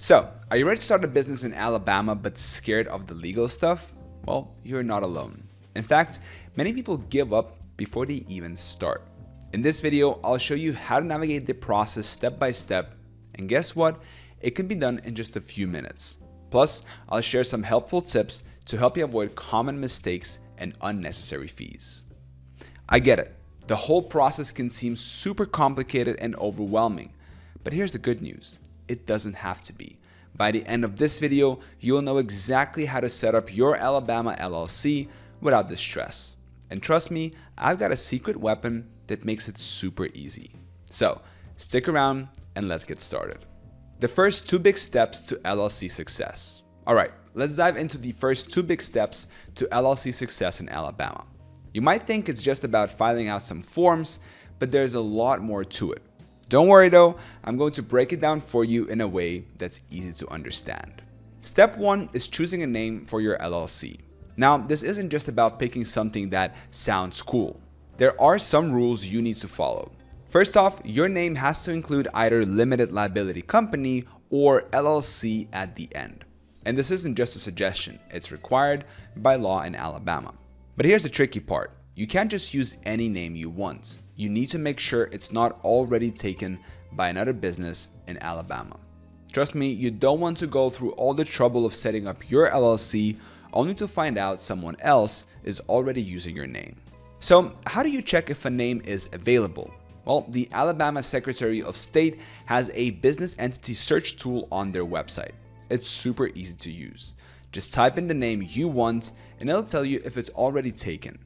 So, are you ready to start a business in Alabama but scared of the legal stuff? Well, you're not alone. In fact, many people give up before they even start. In this video, I'll show you how to navigate the process step by step, and guess what? It can be done in just a few minutes. Plus, I'll share some helpful tips to help you avoid common mistakes and unnecessary fees. I get it. The whole process can seem super complicated and overwhelming, but here's the good news. It doesn't have to be. By the end of this video, you'll know exactly how to set up your Alabama LLC without the stress. And trust me, I've got a secret weapon that makes it super easy. So stick around and let's get started. The first 2 big steps to LLC success. All right, let's dive into the first 2 big steps to LLC success in Alabama. You might think it's just about filing out some forms, but there's a lot more to it. Don't worry though, I'm going to break it down for you in a way that's easy to understand. Step 1 is choosing a name for your LLC. Now, this isn't just about picking something that sounds cool. There are some rules you need to follow. First off, your name has to include either limited liability company or LLC at the end. And this isn't just a suggestion, it's required by law in Alabama. But here's the tricky part. You can't just use any name you want. You need to make sure it's not already taken by another business in Alabama. Trust me, you don't want to go through all the trouble of setting up your LLC only to find out someone else is already using your name. So, how do you check if a name is available? Well, the Alabama Secretary of State has a business entity search tool on their website. It's super easy to use. Just type in the name you want and it'll tell you if it's already taken.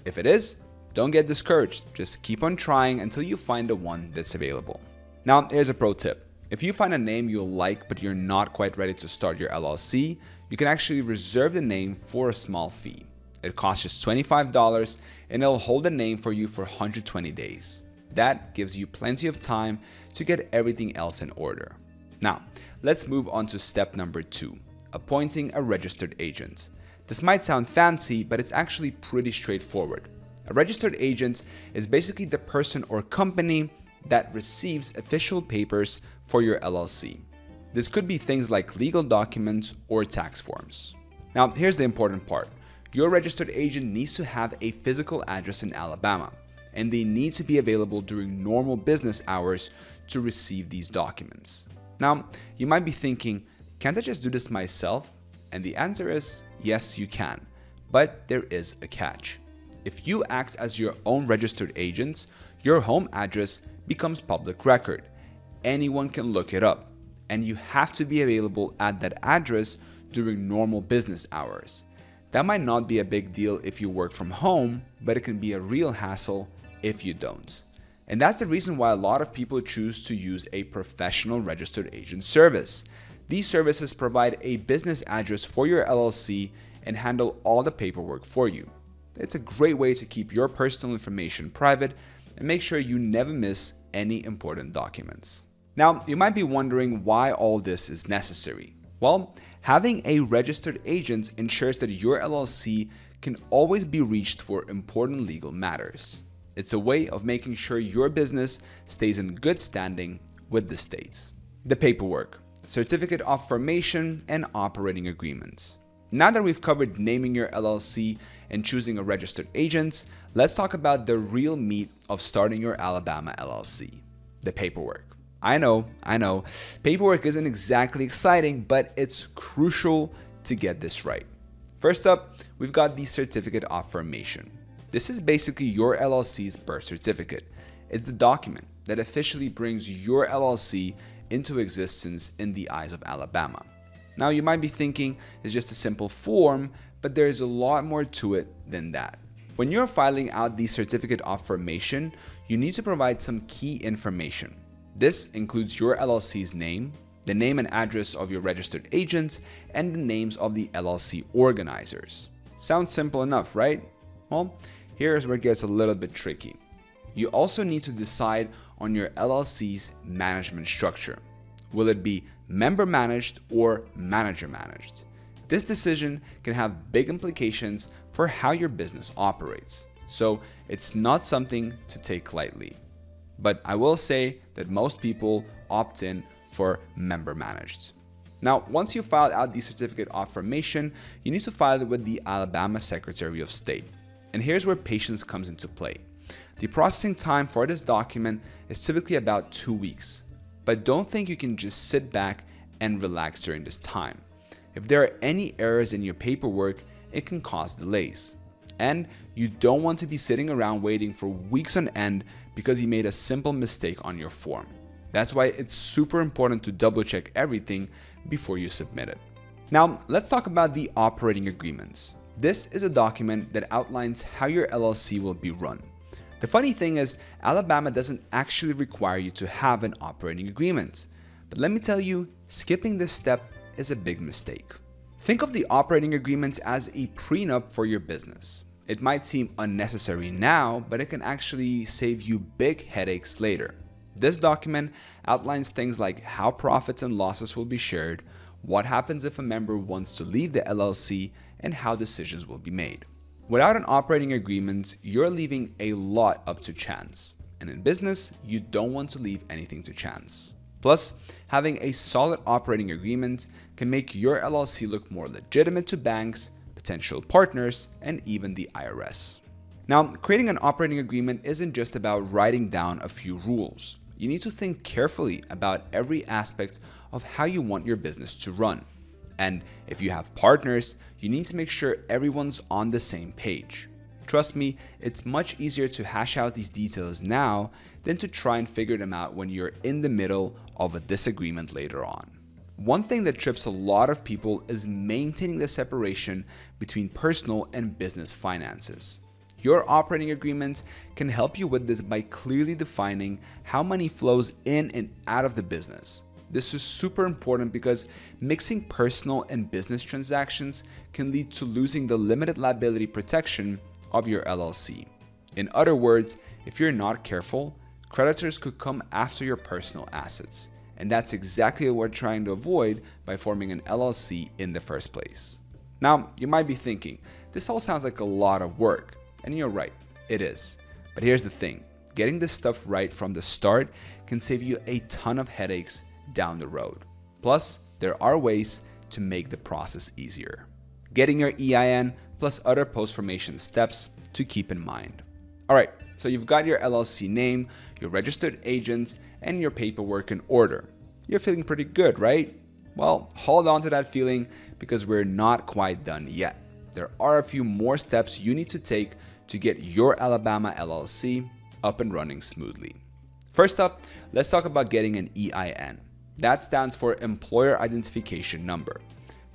If it is, don't get discouraged. Just keep on trying until you find the one that's available. Now, here's a pro tip. If you find a name you'll like but you're not quite ready to start your LLC, you can actually reserve the name for a small fee. It costs just $25 and it'll hold the name for you for 120 days. That gives you plenty of time to get everything else in order. Now, let's move on to step number 2, appointing a registered agent. This might sound fancy, but it's actually pretty straightforward. A registered agent is basically the person or company that receives official papers for your LLC. This could be things like legal documents or tax forms. Now, here's the important part. Your registered agent needs to have a physical address in Alabama, and they need to be available during normal business hours to receive these documents. Now, you might be thinking, can't I just do this myself? And the answer is, yes, you can, but there is a catch. If you act as your own registered agent, your home address becomes public record. Anyone can look it up, and you have to be available at that address during normal business hours. That might not be a big deal if you work from home, but it can be a real hassle if you don't. And that's the reason why a lot of people choose to use a professional registered agent service. These services provide a business address for your LLC and handle all the paperwork for you. It's a great way to keep your personal information private and make sure you never miss any important documents. Now, you might be wondering why all this is necessary. Well, having a registered agent ensures that your LLC can always be reached for important legal matters. It's a way of making sure your business stays in good standing with the state. The paperwork, certificate of formation, and operating agreements. Now that we've covered naming your LLC and choosing a registered agent, let's talk about the real meat of starting your Alabama LLC, the paperwork. I know, paperwork isn't exactly exciting, but it's crucial to get this right. First up, we've got the certificate of formation. This is basically your LLC's birth certificate. It's the document that officially brings your LLC into existence in the eyes of Alabama. Now, you might be thinking it's just a simple form, but there's a lot more to it than that. When you're filing out the certificate of formation, you need to provide some key information. This includes your LLC's name, the name and address of your registered agent, and the names of the LLC organizers. Sounds simple enough, right? Well, here's where it gets a little bit tricky. You also need to decide on your LLC's management structure. Will it be member managed or manager managed? This decision can have big implications for how your business operates, so it's not something to take lightly. But I will say that most people opt in for member managed. Now, once you filed out the certificate of formation, you need to file it with the Alabama Secretary of State. And here's where patience comes into play. The processing time for this document is typically about 2 weeks, but don't think you can just sit back and relax during this time. If there are any errors in your paperwork, it can cause delays. And you don't want to be sitting around waiting for weeks on end because you made a simple mistake on your form. That's why it's super important to double check everything before you submit it. Now, let's talk about the operating agreements. This is a document that outlines how your LLC will be run. The funny thing is, Alabama doesn't actually require you to have an operating agreement. But let me tell you, skipping this step is a big mistake. Think of the operating agreement as a prenup for your business. It might seem unnecessary now, but it can actually save you big headaches later. This document outlines things like how profits and losses will be shared, what happens if a member wants to leave the LLC, and how decisions will be made. Without an operating agreement, you're leaving a lot up to chance. And in business, you don't want to leave anything to chance. Plus, having a solid operating agreement can make your LLC look more legitimate to banks, potential partners, and even the IRS. Now, creating an operating agreement isn't just about writing down a few rules. You need to think carefully about every aspect of how you want your business to run. And if you have partners, you need to make sure everyone's on the same page. Trust me, it's much easier to hash out these details now than to try and figure them out when you're in the middle of a disagreement later on. One thing that trips a lot of people is maintaining the separation between personal and business finances. Your operating agreement can help you with this by clearly defining how money flows in and out of the business. This is super important because mixing personal and business transactions can lead to losing the limited liability protection of your LLC. In other words, if you're not careful, creditors could come after your personal assets. And that's exactly what we're trying to avoid by forming an LLC in the first place. Now, you might be thinking, this all sounds like a lot of work. And you're right, it is. But here's the thing, getting this stuff right from the start can save you a ton of headaches down the road. Plus, there are ways to make the process easier. Getting your EIN plus other post-formation steps to keep in mind. All right, so you've got your LLC name, your registered agent, and your paperwork in order. You're feeling pretty good, right? Well, hold on to that feeling because we're not quite done yet. There are a few more steps you need to take to get your Alabama LLC up and running smoothly. First up, let's talk about getting an EIN. That stands for Employer Identification Number.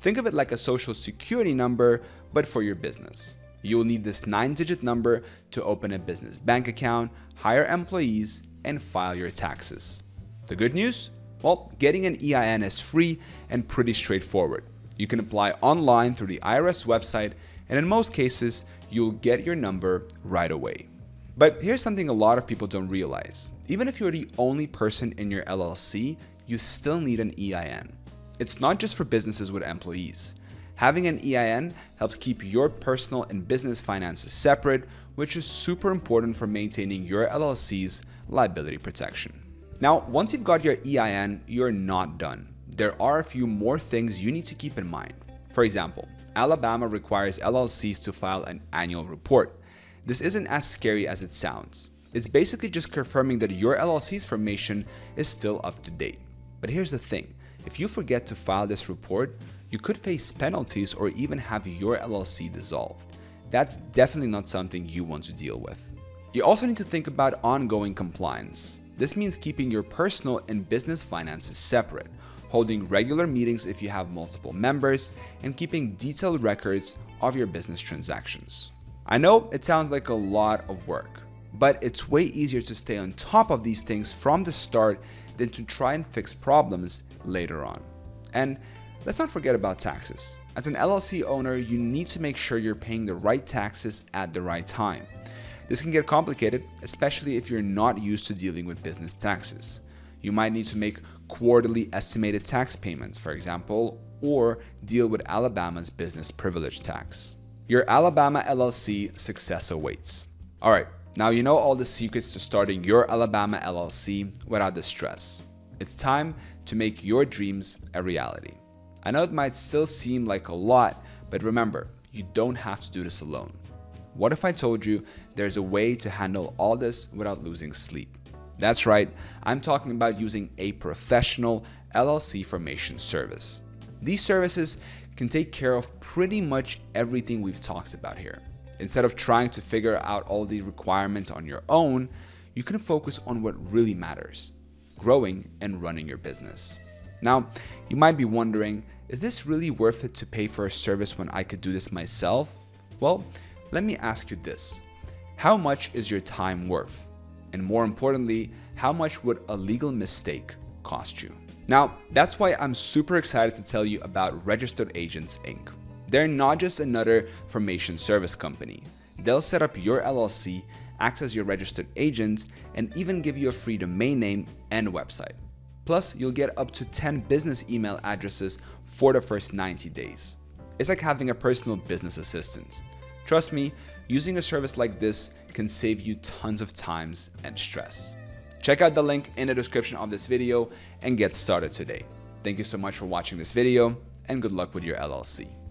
Think of it like a social security number, but for your business. You'll need this 9-digit number to open a business bank account, hire employees, and file your taxes. The good news? Well, getting an EIN is free and pretty straightforward. You can apply online through the IRS website, and in most cases, you'll get your number right away. But here's something a lot of people don't realize. Even if you're the only person in your LLC, you still need an EIN. It's not just for businesses with employees. Having an EIN helps keep your personal and business finances separate, which is super important for maintaining your LLC's liability protection. Now, once you've got your EIN, you're not done. There are a few more things you need to keep in mind. For example, Alabama requires LLCs to file an annual report. This isn't as scary as it sounds. It's basically just confirming that your LLC's formation is still up to date. But here's the thing, if you forget to file this report, you could face penalties or even have your LLC dissolved. That's definitely not something you want to deal with. You also need to think about ongoing compliance. This means keeping your personal and business finances separate, holding regular meetings if you have multiple members, and keeping detailed records of your business transactions. I know it sounds like a lot of work, but it's way easier to stay on top of these things from the start than to try and fix problems later on. And let's not forget about taxes. As an LLC owner, you need to make sure you're paying the right taxes at the right time. This can get complicated, especially if you're not used to dealing with business taxes. You might need to make quarterly estimated tax payments, for example, or deal with Alabama's business privilege tax. Your Alabama LLC success awaits. All right, now you know all the secrets to starting your Alabama LLC without the stress. It's time to make your dreams a reality. I know it might still seem like a lot, but remember, you don't have to do this alone. What if I told you there's a way to handle all this without losing sleep? That's right, I'm talking about using a professional LLC formation service. These services can take care of pretty much everything we've talked about here. Instead of trying to figure out all the requirements on your own, you can focus on what really matters: growing and running your business. Now, you might be wondering, is this really worth it to pay for a service when I could do this myself? Well, let me ask you this. How much is your time worth? And more importantly, how much would a legal mistake cost you? Now, that's why I'm super excited to tell you about Registered Agents Inc. They're not just another formation service company. They'll set up your LLC, act as your registered agent, and even give you a free domain name and website. Plus, you'll get up to 10 business email addresses for the first 90 days. It's like having a personal business assistant. Trust me, using a service like this can save you tons of time and stress. Check out the link in the description of this video and get started today. Thank you so much for watching this video, and good luck with your LLC.